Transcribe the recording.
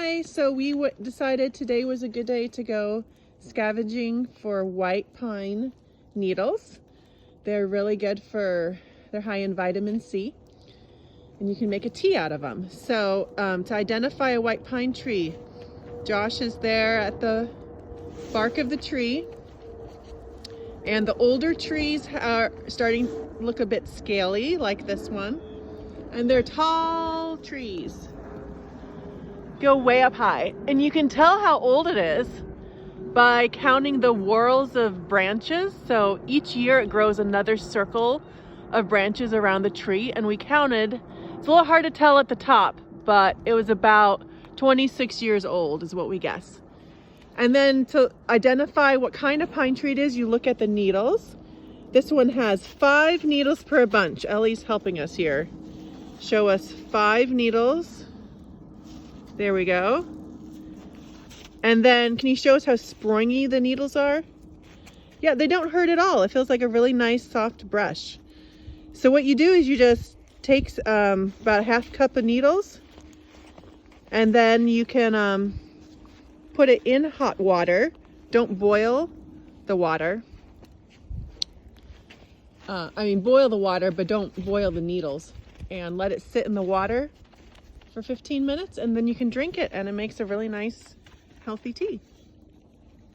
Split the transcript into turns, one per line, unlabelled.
Hi, so we decided today was a good day to go scavenging for white pine needles. They're really good they're high in vitamin C, and you can make a tea out of them. So to identify a white pine tree, Josh is there at the bark of the tree, and the older trees are starting to look a bit scaly, like this one, and they're tall trees. Go way up high, and you can tell how old it is by counting the whorls of branches. So each year it grows another circle of branches around the tree, and we counted, it's a little hard to tell at the top, but it was about 26 years old is what we guess. And then to identify what kind of pine tree it is, you look at the needles. This one has 5 needles per bunch. Ellie's helping us here. Show us 5 needles. There we go. And then can you show us how springy the needles are? Yeah, they don't hurt at all. It feels like a really nice soft brush. So what you do is you just take about a half cup of needles, and then you can put it in hot water. Don't boil the water. Boil the water, but don't boil the needles. And let it sit in the water for 15 minutes, and then you can drink it, and it makes a really nice, healthy tea.